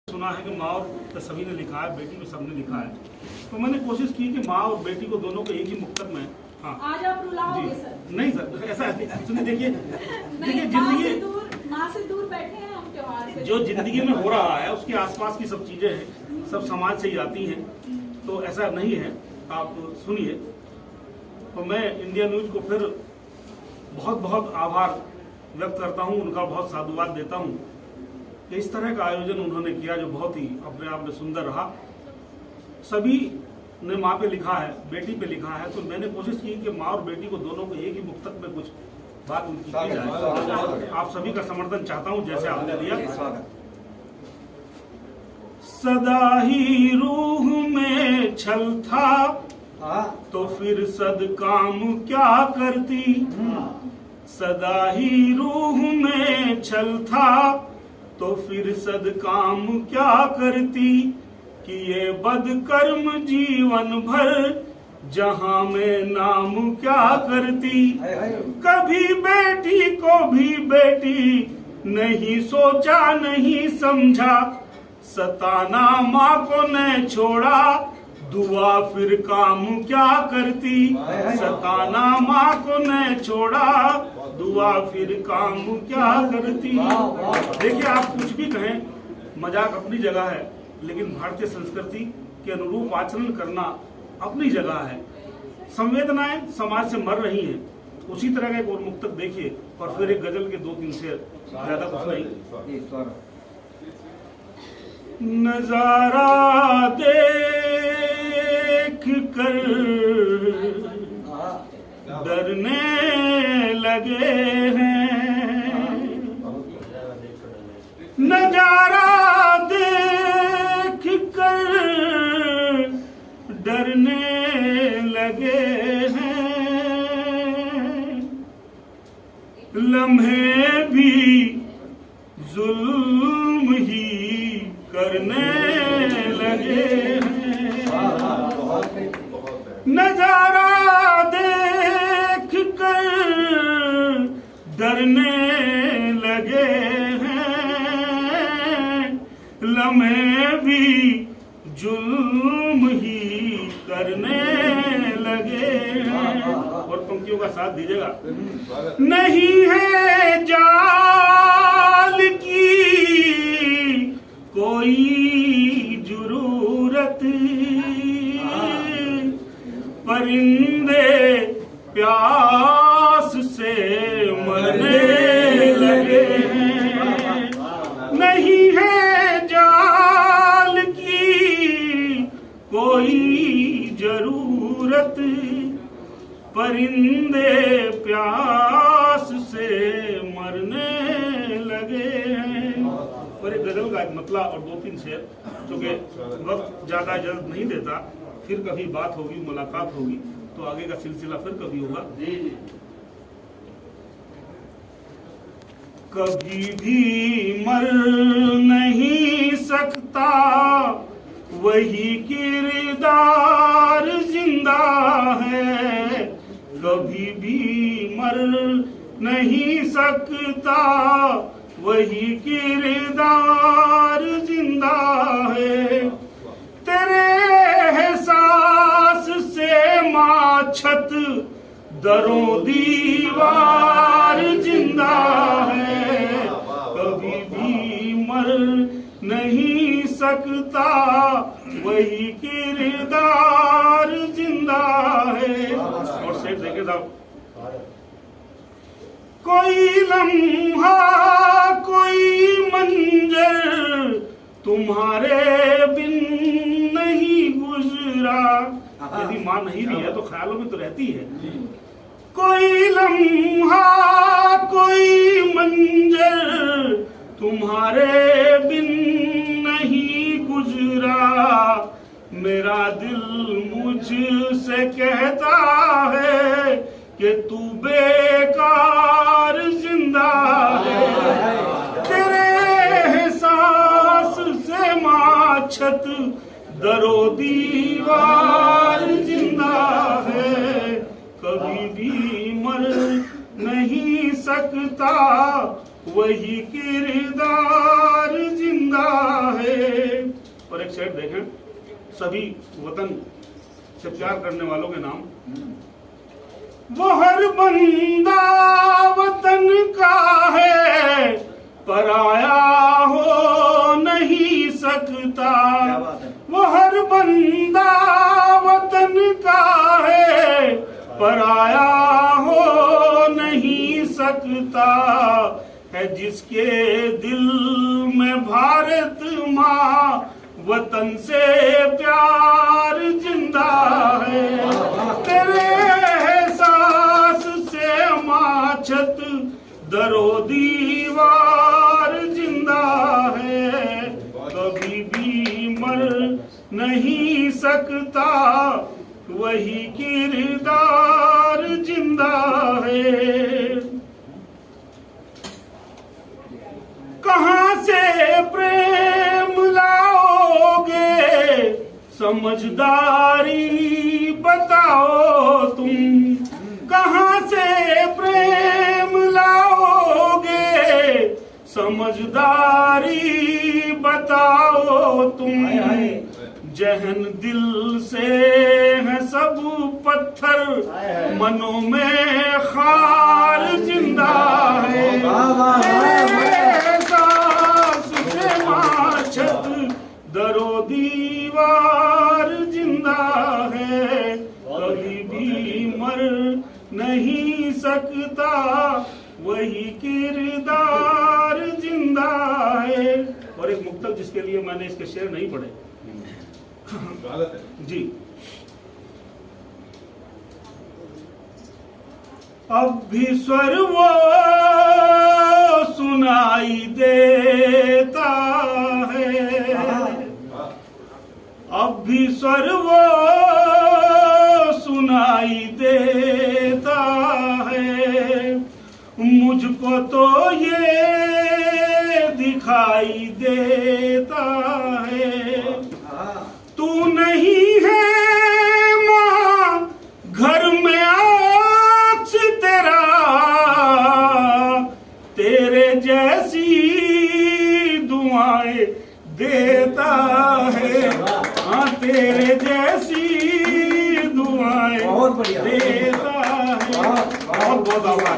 सुना है कि माँ और सभी ने लिखा है, बेटी में सबने लिखा है, तो मैंने कोशिश की कि माँ और बेटी को दोनों को एक ही मुक्तक में। हाँ आज आप रुलाओगे सर? नहीं सर, ऐसा सुनिए, देखिए जिंदगी माँ से दूर बैठे हैं हम त्योहार पे। जो जिंदगी में हो रहा है उसके आसपास की सब चीजें हैं, सब समाज से ही आती हैं, तो ऐसा नहीं है। आप सुनिए, तो मैं इंडिया न्यूज को फिर बहुत बहुत आभार व्यक्त करता हूँ, उनका बहुत साधुवाद देता हूँ कि इस तरह का आयोजन उन्होंने किया जो बहुत ही अपने आप में सुंदर रहा। सभी ने माँ पे लिखा है, बेटी पे लिखा है, तो मैंने कोशिश की कि माँ और बेटी को दोनों को एक ही मुक्तक में कुछ बात उनकी की जाए। आप सभी का समर्थन चाहता हूँ जैसे आपने दिया। सदा ही रूह में छल था तो फिर सद काम क्या करती, सदा ही रूह में छल था तो फिर सद काम क्या करती, कि ये बदकर्म जीवन भर जहां में नाम क्या करती। कभी बेटी को भी बेटी नहीं सोचा नहीं समझा, सताना माँ को न छोड़ा दुआ फिर काम क्या करती, सताना माँ को न छोड़ा दुआ फिर काम क्या करती। देखिए, आप कुछ भी कहें, मजाक अपनी जगह है, लेकिन भारतीय संस्कृति के अनुरूप आचरण करना अपनी जगह है। संवेदनाएं समाज से मर रही हैं, उसी तरह का एक और मुक्तक देखिए और फिर एक गजल के 2-3 शेर, ज्यादा कुछ नहीं। नजारा देख कर डरने लगे हैं, नजारा देख कर डरने लगे हैं, लम्हे भी जुल्म ही करने लगे हैं, नजारा देख कर डरने लगे हैं, लम्हे भी जुल्म ही करने लगे हैं। और पंक्तियों का साथ दीजिएगा। नहीं है जाल की कोई जरूरत, परिंदे प्यास से मरने लगे हैं, नहीं है जाल की कोई जरूरत, परिंदे प्यास से मरने लगे हैं। और एक गजल का एक मतला और 2-3 शेर, क्योंकि वक्त ज्यादा इजाजत नहीं देता, फिर कभी बात होगी, मुलाकात होगी, तो आगे का सिलसिला फिर कभी होगा। कभी भी मर नहीं सकता वही किरदार जिंदा है, कभी भी मर नहीं सकता वही किरदार जिंदा है, तेरे एहसास से माँ छत दरों दीवार जिंदा है, कभी भी मर नहीं सकता वही किरदार जिंदा है। और शेर देखे साहब, कोई लम्हा कोई मंजर तुम्हारे बिन नहीं गुजरा, यदि माँ नहीं भी है तो ख्यालों में तो रहती है। कोई लम्हा कोई मंजर तुम्हारे बिन नहीं गुजरा, मेरा दिल मुझसे कहता है कि तू बेकार जिंदा है, तेरे एहसास से माँ छत दरो दीवार जिंदा है, कभी भी मर नहीं सकता वही किरदार जिंदा है। शेर देखें, सभी वतन से प्यार करने वालों के नाम। वो हर बंदा वतन का है, पराया हो नहीं सकता। वो हर बंदा वतन का है, पराया हो नहीं सकता। है जिसके दिल में भारत माँ वतन से प्यार जिंदा है। तेरे एहसास से माँ छत दरो दीवार जिंदा है। कभी भी मर नहीं सकता, वही किरदार जिंदा है। कहाँ से प्रेम लाओगे, समझदारी बताओ तुम। कहाँ से प्रेम लाओगे, समझदारी बताओ तुम। जहन दिल से है सब पत्थर, मनों में खार जिंदा है। एहसास से माछत दरो दीवार जिंदा है। कभी भी मर नहीं सकता, वही किरदार जिंदा है। और एक मुक्तक जिसके लिए मैंने इसके शेर नहीं पढ़े जी। अब भी स्वर वो सुनाई देता है, अब भी स्वर वो सुनाई देता है। मुझको तो ये दिखाई देता है, तू नहीं है माँ घर में अक्स तेरा। तेरे जैसी दुआएं देता है, हाँ तेरे जैसी दुआएं देता है। बहुत बहुत आभार।